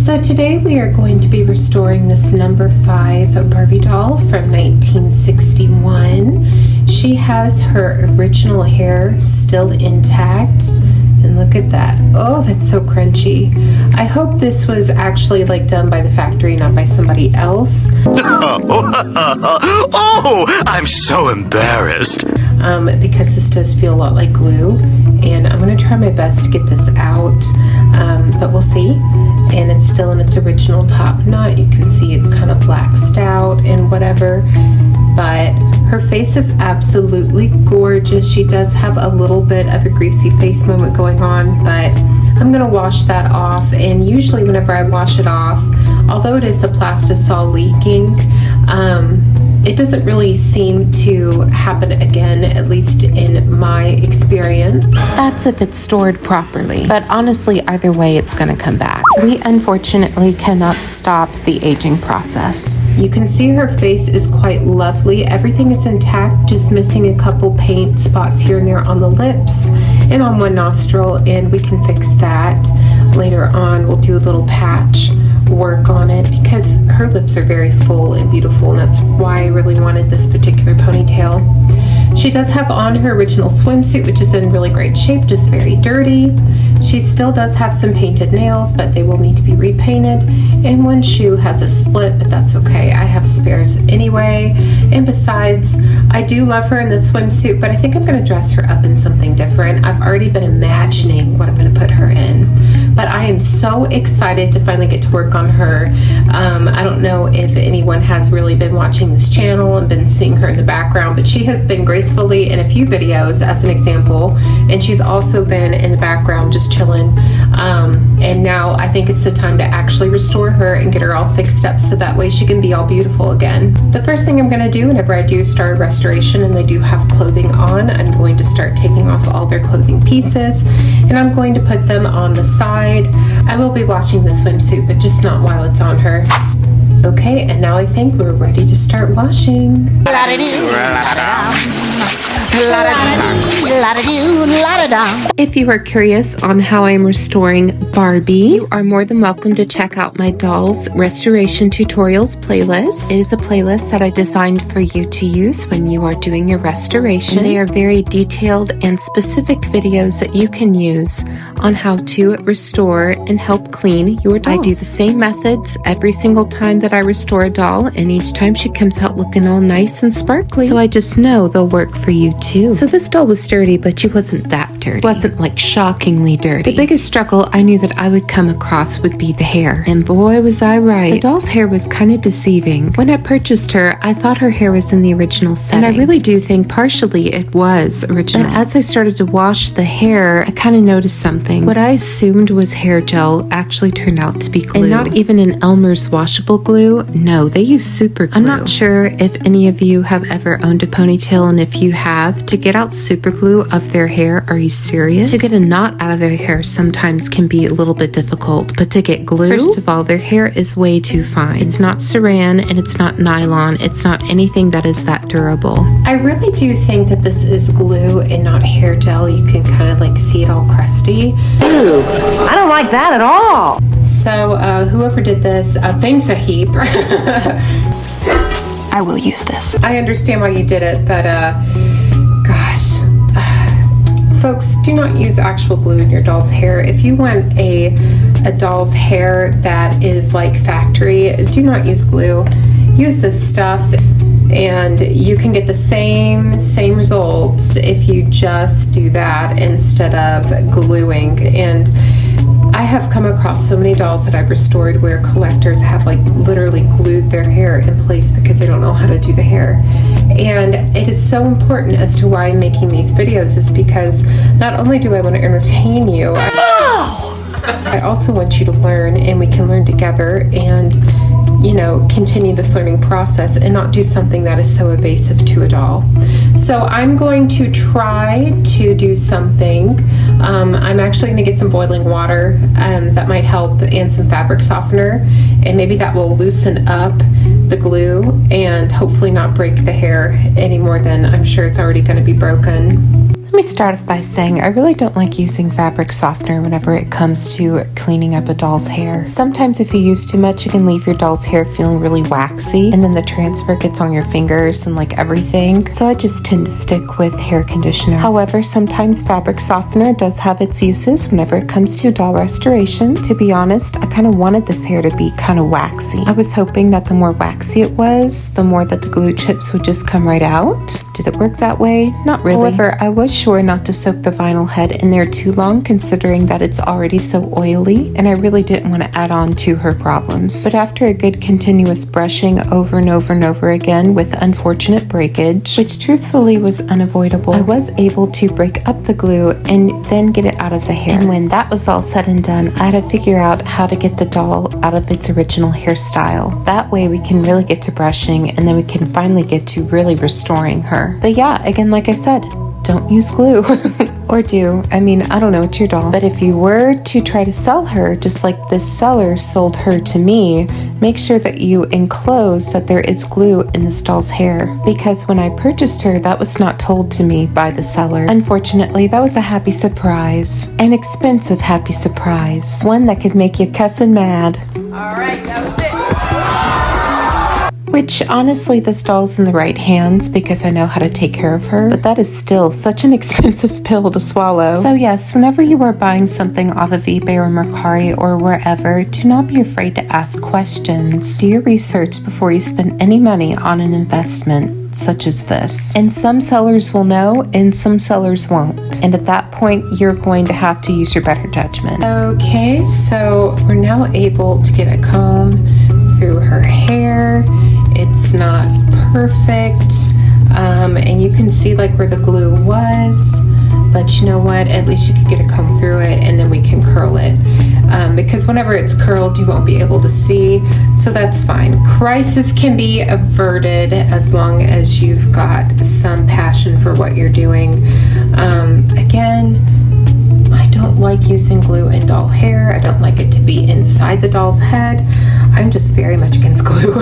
So today we are going to be restoring this number 5 Barbie doll from 1961. She has her original hair still intact. And look at that. Oh, that's so crunchy. I hope this was actually like done by the factory, not by somebody else. Oh, I'm so embarrassed. Because this does feel a lot like glue. And I'm going to try my best to get this out. But we'll see. And it's still in its original top knot. You can see it's kind of waxed out and whatever. But her face is absolutely gorgeous. She does have a little bit of a greasy face moment going on, but I'm gonna wash that off. And usually whenever I wash it off, although it is the plastisol leaking, it doesn't really seem to happen again, at least in my experience. That's if it's stored properly. But honestly, either way, it's gonna come back. We unfortunately cannot stop the aging process. You can see her face is quite lovely. Everything is intact, just missing a couple paint spots here and there on the lips and on one nostril, and we can fix that later on. We'll do a little patch work on it because her lips are very full and beautiful, and that's why I really wanted this particular ponytail. She does have on her original swimsuit, which is in really great shape, just very dirty. She still does have some painted nails, but they will need to be repainted. And one shoe has a split, but that's okay. I have spares anyway. And besides, I do love her in the swimsuit, but I think I'm going to dress her up in something different. I've already been imagining what I'm going to put her in. But I am so excited to finally get to work on her. I don't know if anyone has really been watching this channel and been seeing her in the background, but she has been gracefully in a few videos as an example, and she's also been in the background just chilling. And now I think it's the time to actually restore her and get her all fixed up so that way she can be all beautiful again. The first thing I'm going to do whenever I do start a restoration and they do have clothing on, I'm going to start taking off all their clothing pieces, and I'm going to put them on the side. I will be washing the swimsuit, but just not while it's on her. Okay, and now I think we're ready to start washing. If you are curious on how I'm restoring Barbie, you are more than welcome to check out my Dolls Restoration Tutorials playlist. It is a playlist that I designed for you to use when you are doing your restoration. And they are very detailed and specific videos that you can use on how to restore and help clean your dolls. I do the same methods every single time that I restore a doll, and each time she comes out looking all nice and sparkly. So I just know they'll work for you too. So this doll was dirty, but she wasn't that dirty. It wasn't like shockingly dirty. The biggest struggle I knew that I would come across would be the hair. And boy, was I right. The doll's hair was kind of deceiving. When I purchased her, I thought her hair was in the original setting. And I really do think partially it was original. But as I started to wash the hair, I kind of noticed something. What I assumed was hair gel actually turned out to be glue. And not even an Elmer's washable glue. No, they use super glue. I'm not sure if any of you have ever owned a ponytail, and if you have, to get out super glue of their hair, are you serious? To get a knot out of their hair sometimes can be a little bit difficult, but to get glue, first of all, their hair is way too fine. It's not saran and it's not nylon. It's not anything that is that durable. I really do think that this is glue and not hair gel. You can kind of like see it all crusty. Ew, I don't like that at all. So whoever did this, thanks a heap. I will use this. I understand why you did it, but gosh. Folks, do not use actual glue in your doll's hair. If you want a doll's hair that is like factory, do not use glue. Use this stuff and you can get the same results if you just do that instead of gluing. And I have come across so many dolls that I've restored where collectors have like literally glued their hair in place because they don't know how to do the hair. And it is so important as to why I'm making these videos, is because not only do I want to entertain you, I also want you to learn, and we can learn together and, you know, continue this learning process and not do something that is so evasive to a doll. So I'm going to try to do something. I'm actually going to get some boiling water that might help, and some fabric softener, and maybe that will loosen up the glue and hopefully not break the hair any more than I'm sure it's already going to be broken. Let me start off by saying I really don't like using fabric softener whenever it comes to cleaning up a doll's hair. Sometimes if you use too much, it can leave your doll's hair feeling really waxy, and then the transfer gets on your fingers and like everything. So I just tend to stick with hair conditioner. However, sometimes fabric softener does have its uses whenever it comes to doll restoration. To be honest, I kind of wanted this hair to be kind of waxy. I was hoping that the more waxy it was, the more that the glue chips would just come right out. Did it work that way? Not really. However, I was sure not to soak the vinyl head in there too long, considering that it's already so oily, and I really didn't want to add on to her problems. But after a good continuous brushing over and over and over again with unfortunate breakage, which truthfully was unavoidable, I was able to break up the glue and then get it out of the hair. And when that was all said and done, I had to figure out how to get the doll out of its original hairstyle. That way we can really get to brushing, and then we can finally get to really restoring her. But yeah, again, like I said, don't use glue. Or do. I mean, I don't know, it's your doll. But if you were to try to sell her, just like this seller sold her to me, make sure that you enclose that there is glue in this doll's hair. Because when I purchased her, that was not told to me by the seller. Unfortunately, that was a happy surprise. An expensive happy surprise. One that could make you cussin' mad. Alright, that was it. Which, honestly, this doll's in the right hands because I know how to take care of her, but that is still such an expensive pill to swallow. So yes, whenever you are buying something off of eBay or Mercari or wherever, do not be afraid to ask questions. Do your research before you spend any money on an investment such as this. And some sellers will know and some sellers won't. And at that point, you're going to have to use your better judgment. Okay, so we're now able to get a comb through her hair. It's not perfect, and you can see like where the glue was, but you know what, at least you could get a comb through it and then we can curl it, because whenever it's curled you won't be able to see, so that's fine. Crisis can be averted as long as you've got some passion for what you're doing. Again, I don't like using glue in doll hair. I don't like it to be inside the doll's head. I'm just very much against glue.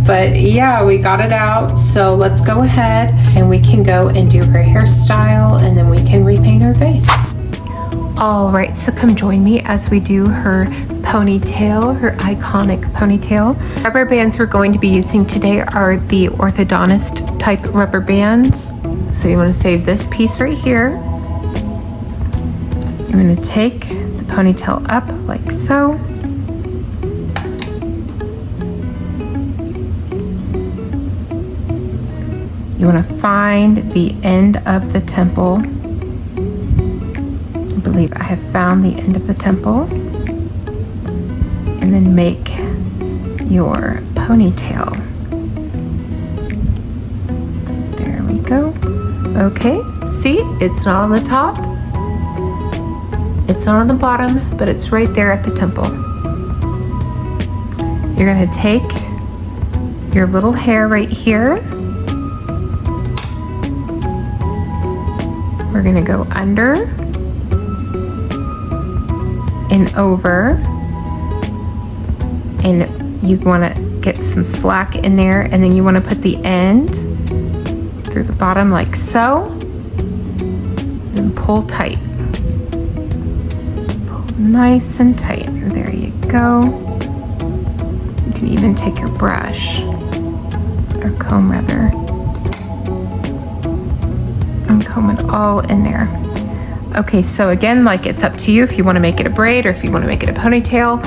But yeah, we got it out. So let's go ahead and we can go and do her hairstyle, and then we can repaint her face. All right, so come join me as we do her ponytail, her iconic ponytail. Rubber bands we're going to be using today are the orthodontist type rubber bands. So you want to save this piece right here. I'm going to take the ponytail up like so. You want to find the end of the temple. I believe I have found the end of the temple. And then make your ponytail. There we go. Okay, see, it's not on the top. It's not on the bottom, but it's right there at the temple. You're going to take your little hair right here. We're going to go under and over, and you want to get some slack in there, and then you want to put the end through the bottom like so, and pull tight. Pull nice and tight. There you go. You can even take your brush, or comb rather, and comb it all in there. Okay, so again, like, it's up to you if you want to make it a braid or if you want to make it a ponytail.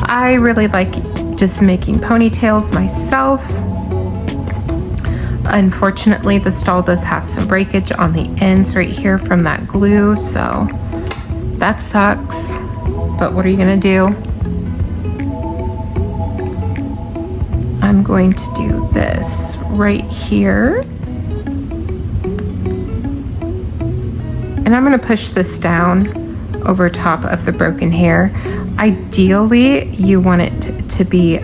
I really like just making ponytails myself. Unfortunately, this doll does have some breakage on the ends right here from that glue, so that sucks. But what are you gonna do? I'm going to do this right here. And I'm going to push this down over top of the broken hair. Ideally, you want it to be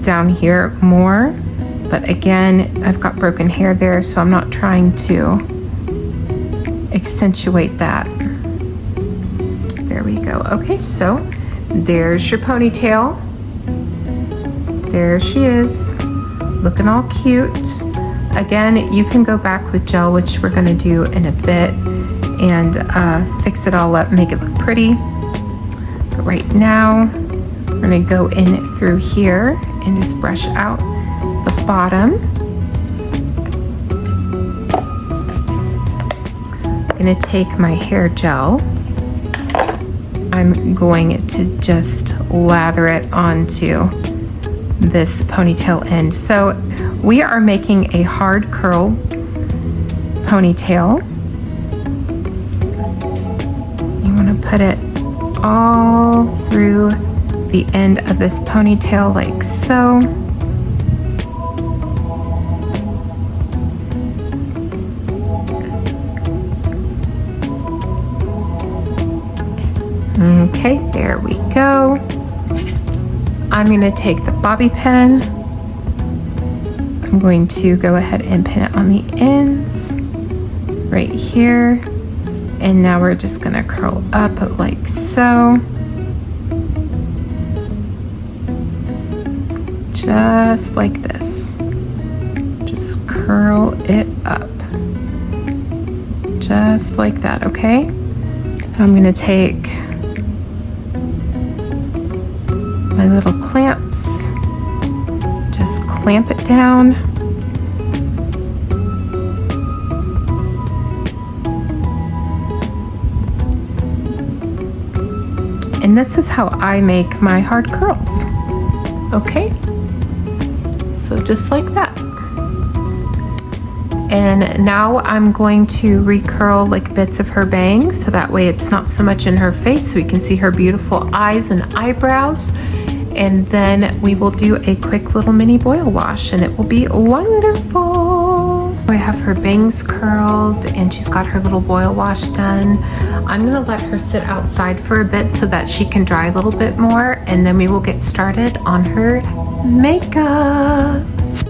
down here more, but again, I've got broken hair there, so I'm not trying to accentuate that. There we go. Okay, so there's your ponytail. There she is, looking all cute. Again, you can go back with gel, which we're going to do in a bit, and fix it all up, make it look pretty. But right now, we're gonna go in through here and just brush out the bottom. I'm gonna take my hair gel. I'm going to just lather it onto this ponytail end. So we are making a hard curl ponytail. You want to put it all through the end of this ponytail like so. Okay, there we go. I'm going to take the bobby pin. I'm going to go ahead and pin it on the ends right here. And now we're just going to curl up like so. Just like this. Just curl it up. Just like that, okay? I'm going to take my little clamps, just clamp it down. And this is how I make my hard curls. Okay, so just like that. And now I'm going to recurl like bits of her bangs so that way it's not so much in her face, so we can see her beautiful eyes and eyebrows. And then we will do a quick little mini boil wash and it will be wonderful. I have her bangs curled and she's got her little boil wash done. I'm gonna let her sit outside for a bit so that she can dry a little bit more, and then we will get started on her makeup.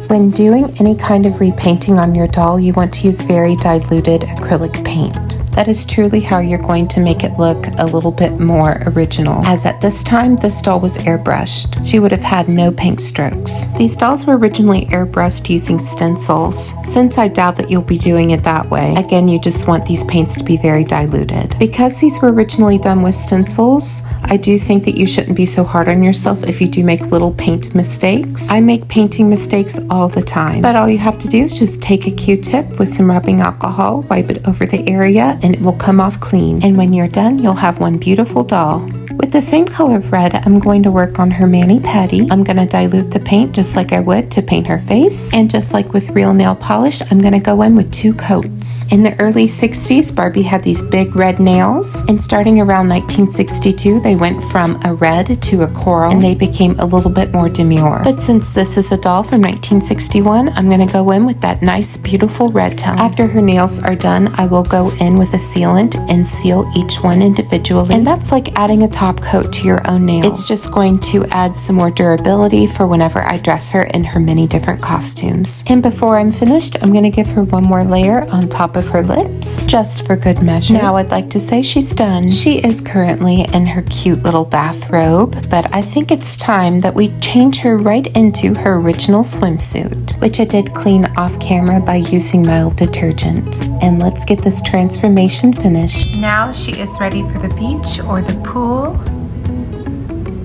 When doing any kind of repainting on your doll, you want to use very diluted acrylic paint. That is truly how you're going to make it look a little bit more original, as at this time, this doll was airbrushed. She would have had no paint strokes. These dolls were originally airbrushed using stencils. Since I doubt that you'll be doing it that way, again, you just want these paints to be very diluted. Because these were originally done with stencils, I do think that you shouldn't be so hard on yourself if you do make little paint mistakes. I make painting mistakes all the time, but all you have to do is just take a Q-tip with some rubbing alcohol, wipe it over the area, and it will come off clean. And when you're done, you'll have one beautiful doll. With the same color of red, I'm going to work on her mani-pedi. I'm going to dilute the paint just like I would to paint her face. And just like with real nail polish, I'm going to go in with 2 coats. In the early 60s, Barbie had these big red nails. And starting around 1962, they went from a red to a coral, and they became a little bit more demure. But since this is a doll from 1961, I'm going to go in with that nice, beautiful red tone. After her nails are done, I will go in with a sealant and seal each one individually. And that's like adding a top coat to your own nails. It's just going to add some more durability for whenever I dress her in her many different costumes. And before I'm finished, I'm going to give her one more layer on top of her lips, just for good measure. Now I'd like to say she's done. She is currently in her cute little bathrobe, but I think it's time that we change her right into her original swimsuit, which I did clean off camera by using mild detergent. And let's get this transformation finished. Now she is ready for the beach or the pool.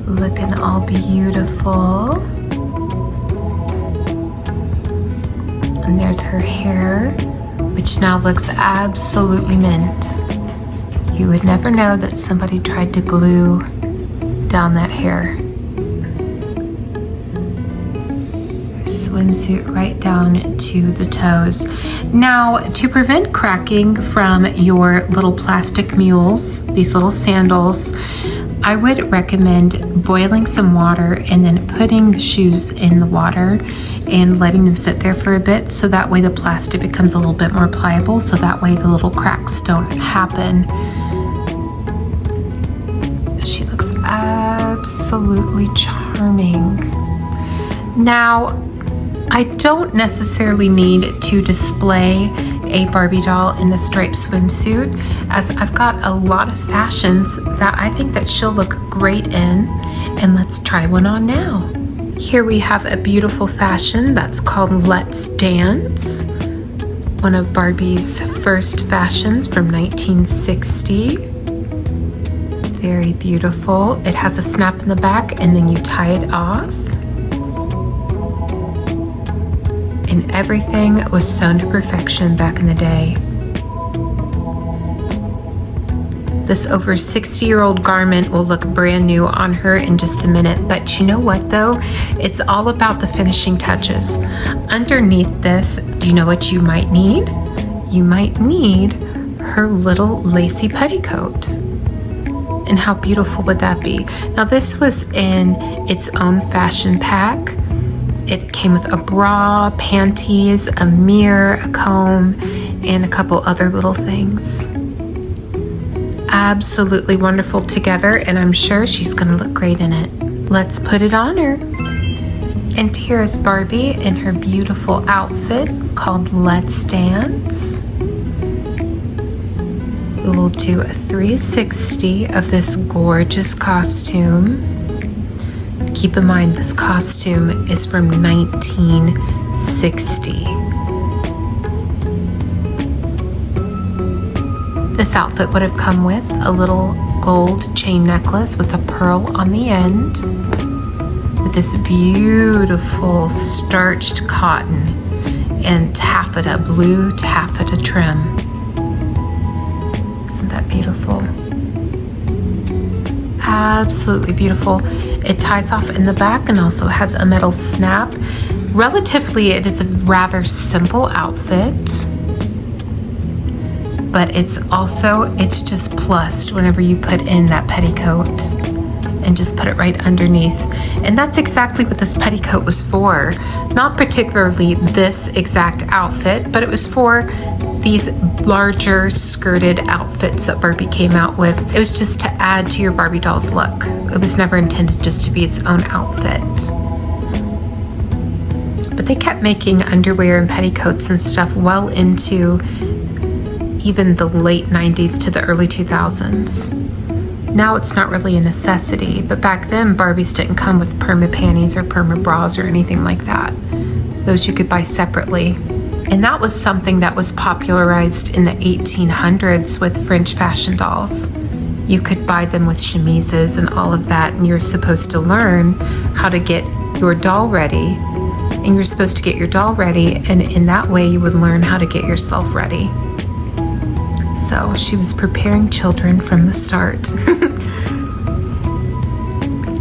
Looking all beautiful. And there's her hair, which now looks absolutely mint. You would never know that somebody tried to glue down that hair. Swimsuit right down to the toes. Now, to prevent cracking from your little plastic mules, these little sandals, I would recommend boiling some water and then putting the shoes in the water and letting them sit there for a bit, so that way the plastic becomes a little bit more pliable, so that way the little cracks don't happen. She looks absolutely charming. Now, I don't necessarily need to display a Barbie doll in the striped swimsuit, as I've got a lot of fashions that I think that she'll look great in, and let's try one on now. Here we have a beautiful fashion that's called Let's Dance. One of Barbie's first fashions from 1960. Very beautiful. It has a snap in the back and then you tie it off. And everything was sewn to perfection back in the day. This over 60-year-old garment will look brand new on her in just a minute, but you know what though? It's all about the finishing touches. Underneath this, do you know what you might need? You might need her little lacy petticoat. And how beautiful would that be? Now this was in its own fashion pack. It came with a bra, panties, a mirror, a comb, and a couple other little things. Absolutely wonderful together, and I'm sure she's gonna look great in it. Let's put it on her. And here is Barbie in her beautiful outfit called Let's Dance. We will do a 360 of this gorgeous costume. Keep in mind, this costume is from 1960. This outfit would have come with a little gold chain necklace with a pearl on the end, with this beautiful starched cotton and taffeta, blue taffeta trim. Isn't that beautiful? Absolutely beautiful. It ties off in the back and also has a metal snap. Relatively, it is a rather simple outfit. But it's just plussed whenever you put in that petticoat and just put it right underneath. And that's exactly what this petticoat was for. Not particularly this exact outfit, but it was for these larger skirted outfits that Barbie came out with. It was just to add to your Barbie doll's look. It was never intended just to be its own outfit. But they kept making underwear and petticoats and stuff well into even the late 90s to the early 2000s. Now it's not really a necessity, but back then Barbies didn't come with perma panties or perma bras or anything like that. Those you could buy separately. And that was something that was popularized in the 1800s with French fashion dolls. You could buy them with chemises and all of that, and you're supposed to learn how to get your doll ready. And you're supposed to get your doll ready, and in that way you would learn how to get yourself ready. So she was preparing children from the start.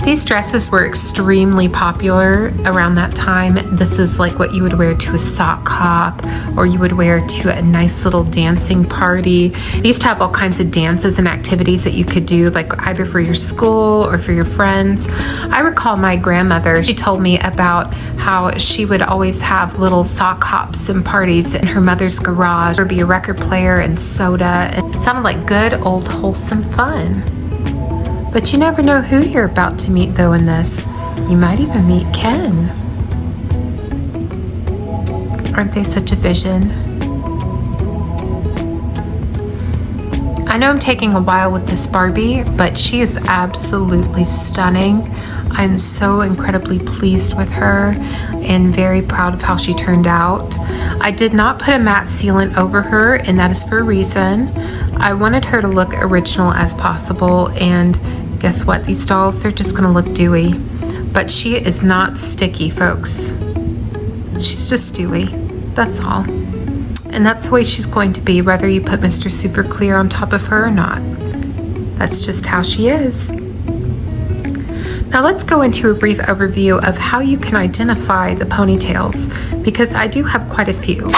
These dresses were extremely popular around that time. This is like what you would wear to a sock hop, or you would wear to a nice little dancing party. They used to have all kinds of dances and activities that you could do, like either for your school or for your friends. I recall my grandmother, she told me about how she would always have little sock hops and parties in her mother's garage. There would be a record player and soda. It sounded like good old wholesome fun. But you never know who you're about to meet though in this. You might even meet Ken. Aren't they such a vision? I know I'm taking a while with this Barbie, but she is absolutely stunning. I'm so incredibly pleased with her and very proud of how she turned out. I did not put a matte sealant over her, and that is for a reason. I wanted her to look original as possible, and guess what? These dolls, they're just gonna look dewy. But she is not sticky, folks. She's just dewy, that's all. And that's the way she's going to be, whether you put Mr. Super Clear on top of her or not. That's just how she is. Now let's go into a brief overview of how you can identify the ponytails, because I do have quite a few.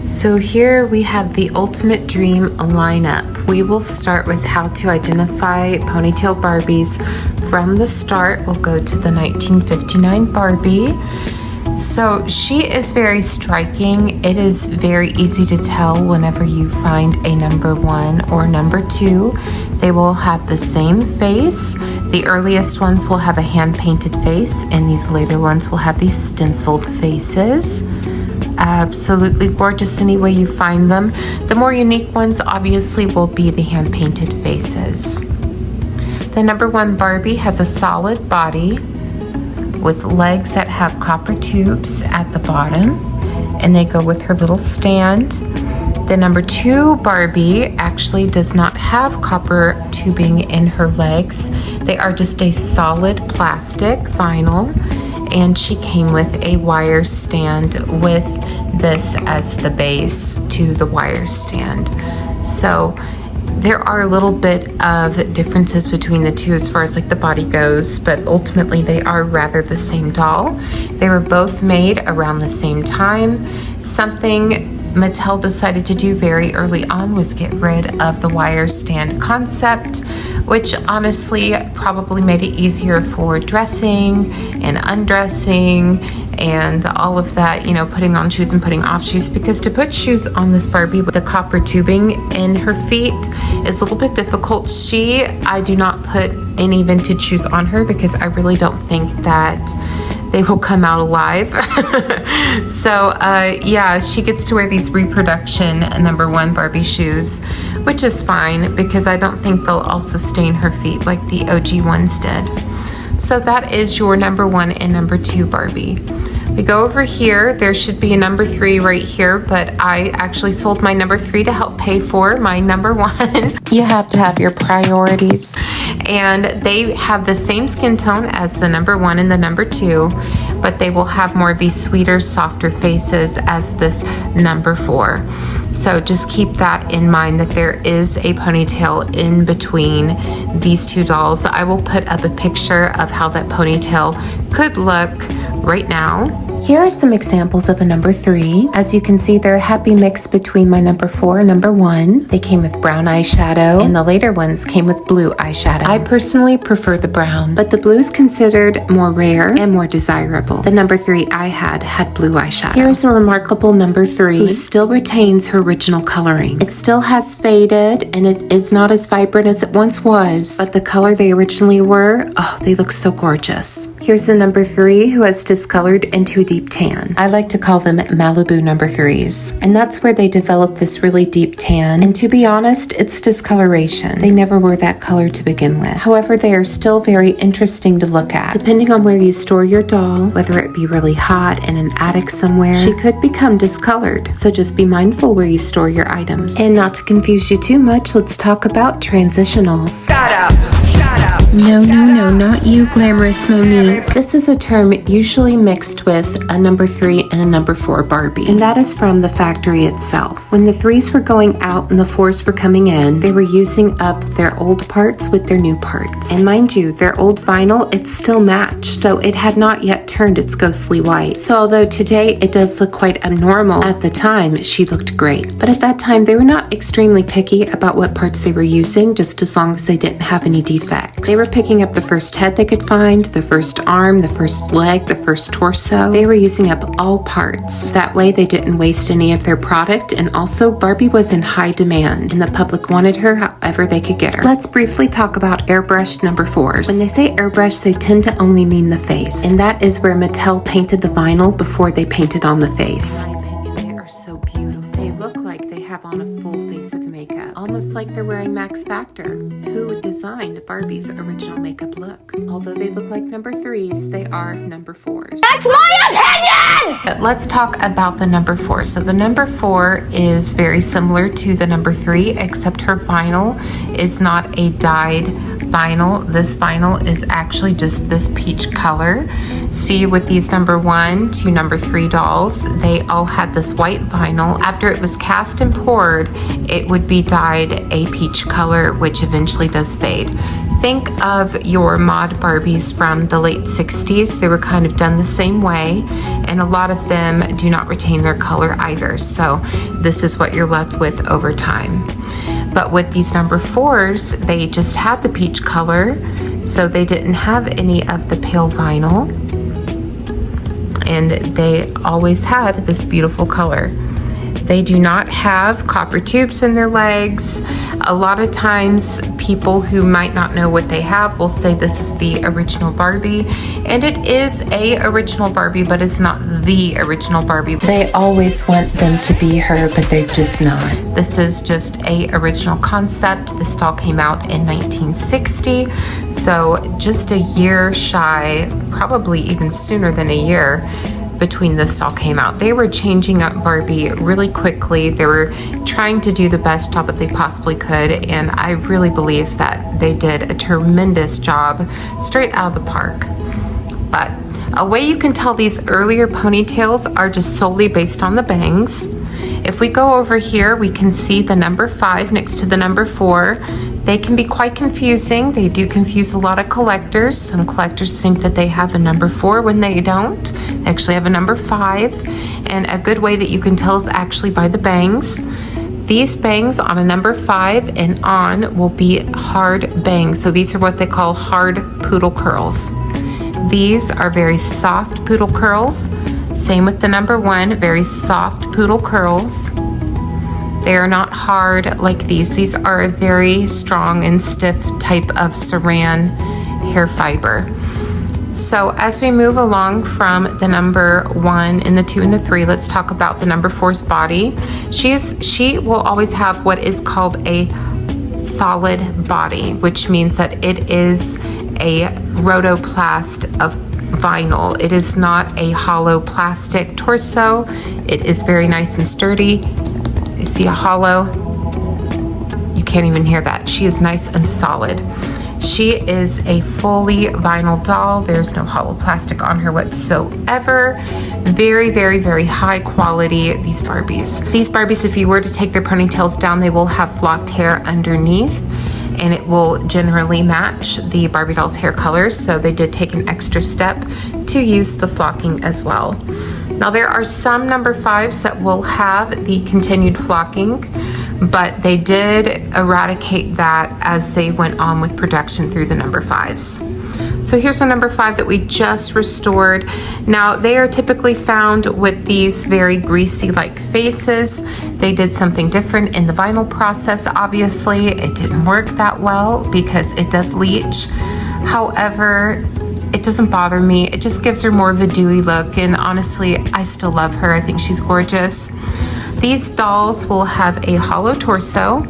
So here we have the Ultimate Dream lineup. We will start with how to identify Ponytail Barbies from the start. We'll go to the 1959 Barbie. So she is very striking. It is very easy to tell whenever you find a number 1 or number 2. They will have the same face. The earliest ones will have a hand-painted face, and these later ones will have these stenciled faces. Absolutely gorgeous any way you find them. The more unique ones obviously will be the hand-painted faces. The number 1 Barbie has a solid body with legs that have copper tubes at the bottom, and they go with her little stand. The number 2 Barbie actually does not have copper tubing in her legs. They are just a solid plastic vinyl, and she came with a wire stand with this as the base to the wire stand. So there are a little bit of differences between the two as far as like the body goes, but ultimately they are rather the same doll. They were both made around the same time. Something Mattel decided to do very early on was get rid of the wire stand concept, which honestly probably made it easier for dressing and undressing and all of that, you know, putting on shoes and putting off shoes, because to put shoes on this Barbie with the copper tubing in her feet is a little bit difficult. I do not put any vintage shoes on her because I really don't think that they will come out alive. So yeah, she gets to wear these reproduction number 1 Barbie shoes, which is fine because I don't think they'll also stain her feet like the OG ones did. So that is your number 1 and number 2 Barbie. We go over here, there should be a number 3 right here, but I actually sold my number 3 to help pay for my number 1. You have to have your priorities. And they have the same skin tone as the number 1 and the number 2, but they will have more of these sweeter, softer faces as this number 4. So just keep that in mind, that there is a ponytail in between these two dolls. I will put up a picture of how that ponytail could look right now. Here are some examples of a number 3. As you can see, they're a happy mix between my number 4 and number 1. They came with brown eyeshadow, and the later ones came with blue eyeshadow. I personally prefer the brown, but the blue is considered more rare and more desirable. The number 3 I had blue eyeshadow. Here's a remarkable number 3 who still retains her original coloring. It still has faded, and it is not as vibrant as it once was, but the color they originally were, oh, they look so gorgeous. Here's the number 3 who has discolored into a deep tan. I like to call them Malibu number 3s. And that's where they develop this really deep tan. And to be honest, it's discoloration. They never were that color to begin with. However, they are still very interesting to look at. Depending on where you store your doll, whether it be really hot in an attic somewhere, she could become discolored. So just be mindful where you store your items. And not to confuse you too much, let's talk about transitionals. Shut up! Shut up! No, not you, glamorous Monique. This is a term usually mixed with a number 3 and a number 4 Barbie, and that is from the factory itself. When the 3s were going out and the 4s were coming in, they were using up their old parts with their new parts. And mind you, their old vinyl, it still matched, so it had not yet turned its ghostly white. So although today it does look quite abnormal, at the time she looked great. But at that time, they were not extremely picky about what parts they were using, just as long as they didn't have any defects. They were picking up the first head they could find, the first arm, the first leg, the first torso. They were using up all parts. That way they didn't waste any of their product, and also Barbie was in high demand and the public wanted her however they could get her. Let's briefly talk about airbrushed number 4s. When they say airbrush, they tend to only mean the face, and that is where Mattel painted the vinyl before they painted on the face. In my opinion, they are so beautiful. They look like they have on a full face of makeup, almost like they're wearing Max Factor, who designed Barbie's original makeup look. Although they look like number 3s, they are number 4s. That's my opinion! But let's talk about the number 4. So the number 4 is very similar to the number 3, except her vinyl is not a dyed vinyl. This vinyl is actually just this peach color. See, with these number 1 to number 3 dolls, they all had this white vinyl. After it was cast and poured, it would be dyed a peach color, which eventually does fade. Think of your mod Barbies from the late 60s. They were kind of done the same way, and a lot of them do not retain their color either. So this is what you're left with over time. But with these number 4s, they just had the peach color, so they didn't have any of the pale vinyl, and they always had this beautiful color. They do not have copper tubes in their legs. A lot of times people who might not know what they have will say this is the original Barbie, and it is a original Barbie, but it's not the original Barbie. They always want them to be her, but they're just not. This is just a original concept. This doll came out in 1960, so just a year shy, probably even sooner than a year, between this doll came out. They were changing up Barbie really quickly. They were trying to do the best job that they possibly could, and I really believe that they did a tremendous job straight out of the park. But a way you can tell these earlier ponytails are just solely based on the bangs. If we go over here, we can see the number 5 next to the number 4. They can be quite confusing. They do confuse a lot of collectors. Some collectors think that they have a number 4 when they don't. They actually have a number 5. And a good way that you can tell is actually by the bangs. These bangs on a number 5 and on will be hard bangs. So these are what they call hard poodle curls. These are very soft poodle curls. Same with the number 1, very soft poodle curls. They are not hard like these. These are a very strong and stiff type of saran hair fiber. So as we move along from the number 1 and the 2 and the 3, let's talk about the number 4's body. She will always have what is called a solid body, which means that it is a rotoplast of vinyl. It is not a hollow plastic torso. It is very nice and sturdy. You see a hollow? You can't even hear that. She is nice and solid. She is a fully vinyl doll. There's no hollow plastic on her whatsoever. Very, very, very high quality, these Barbies. These Barbies, if you were to take their ponytails down, they will have flocked hair underneath, and it will generally match the Barbie doll's hair colors. So they did take an extra step to use the flocking as well. Now there are some number 5s that will have the continued flocking, but they did eradicate that as they went on with production through the number 5s. So here's a number 5 that we just restored. Now they are typically found with these very greasy like faces. They did something different in the vinyl process. Obviously it didn't work that well because it does leach. However, it doesn't bother me. It just gives her more of a dewy look, and honestly I still love her. I think she's gorgeous. These dolls will have a hollow torso,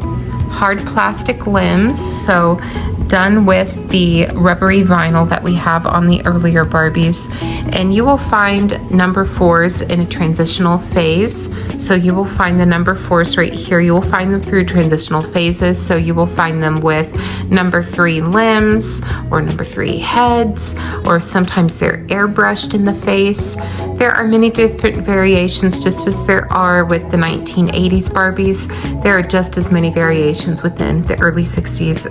hard plastic limbs, so done with the rubbery vinyl that we have on the earlier Barbies. And you will find number 4s in a transitional phase. So you will find the number 4s right here. You will find them through transitional phases. So you will find them with number 3 limbs or number 3 heads, or sometimes they're airbrushed in the face. There are many different variations, just as there are with the 1980s Barbies. There are just as many variations within the early 60s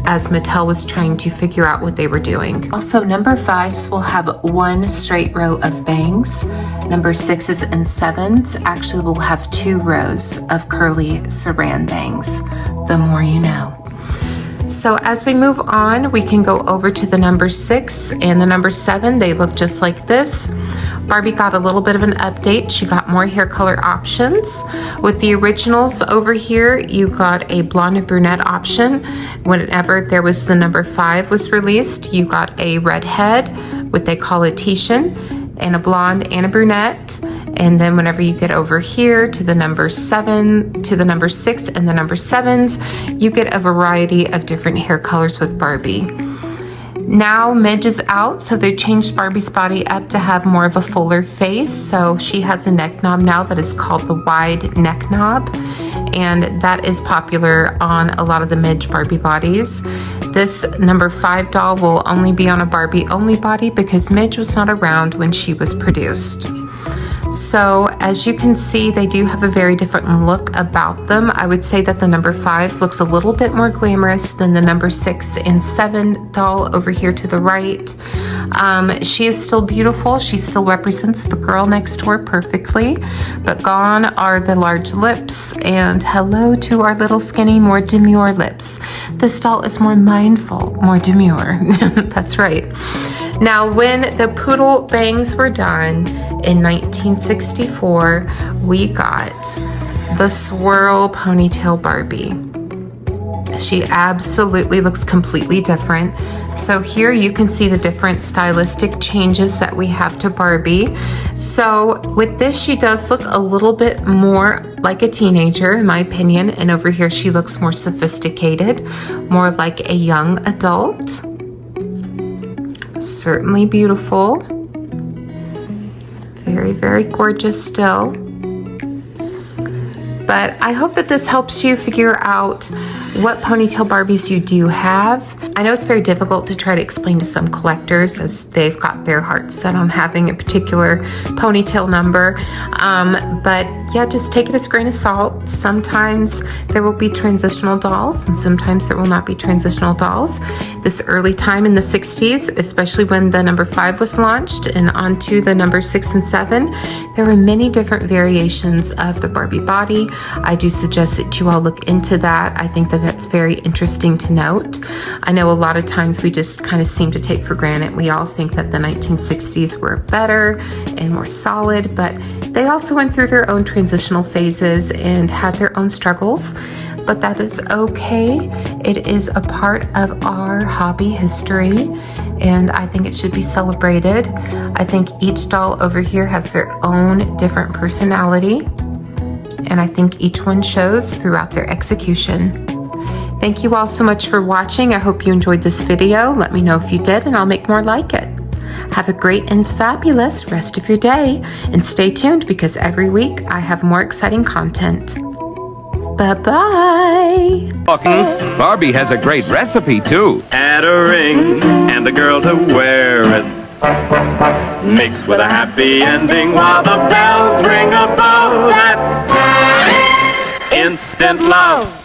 as Mattel was trying to figure out what they were doing. Also, number 5s will have 1 straight row of bangs. Number 6s and 7s actually will have 2 rows of curly saran bangs. The more you know. So as we move on, we can go over to the number 6 and the number 7. They look just like this. Barbie got a little bit of an update. She got more hair color options. With the originals over here, you got a blonde and brunette option. Whenever there was the number 5 was released, you got a redhead, what they call a Titian, and a blonde and a brunette. And then whenever you get over here to the number 7, to the number 6 and the number 7s, you get a variety of different hair colors with Barbie. Now Midge is out, so they changed Barbie's body up to have more of a fuller face. So she has a neck knob now that is called the wide neck knob, and that is popular on a lot of the Midge Barbie bodies. This number 5 doll will only be on a Barbie only body because Midge was not around when she was produced. So as you can see, they do have a very different look about them. I would say that the number 5 looks a little bit more glamorous than the number 6 and 7 doll over here to the right. She is still beautiful. She still represents the girl next door perfectly, but gone are the large lips, and hello to our little skinny, more demure lips. This doll is more mindful, more demure. That's right. Now, when the poodle bangs were done in 1964, we got the swirl ponytail Barbie. She absolutely looks completely different. So here you can see the different stylistic changes that we have to Barbie. So with this, she does look a little bit more like a teenager, in my opinion. And over here, she looks more sophisticated, more like a young adult. Certainly beautiful. Very, very gorgeous still. But I hope that this helps you figure out what ponytail Barbies you do have. I know it's very difficult to try to explain to some collectors as they've got their hearts set on having a particular ponytail number. But yeah, just take it as a grain of salt. Sometimes there will be transitional dolls and sometimes there will not be transitional dolls. This early time in the 60s, especially when the number 5 was launched and onto the number 6 and 7, there were many different variations of the Barbie body. I do suggest that you all look into that. I think that that's very interesting to note. I know a lot of times we just kind of seem to take for granted. We all think that the 1960s were better and more solid, but they also went through their own transitional phases and had their own struggles. But that is okay. It is a part of our hobby history, and I think it should be celebrated. I think each doll over here has their own different personality, and I think each one shows throughout their execution. Thank you all so much for watching. I hope you enjoyed this video. Let me know if you did, and I'll make more like it. Have a great and fabulous rest of your day, and stay tuned because every week I have more exciting content. Bye-bye. Barbie has a great recipe, too. Add a ring and a girl to wear it. Mixed with a happy ending while the bells ring above. That's instant love.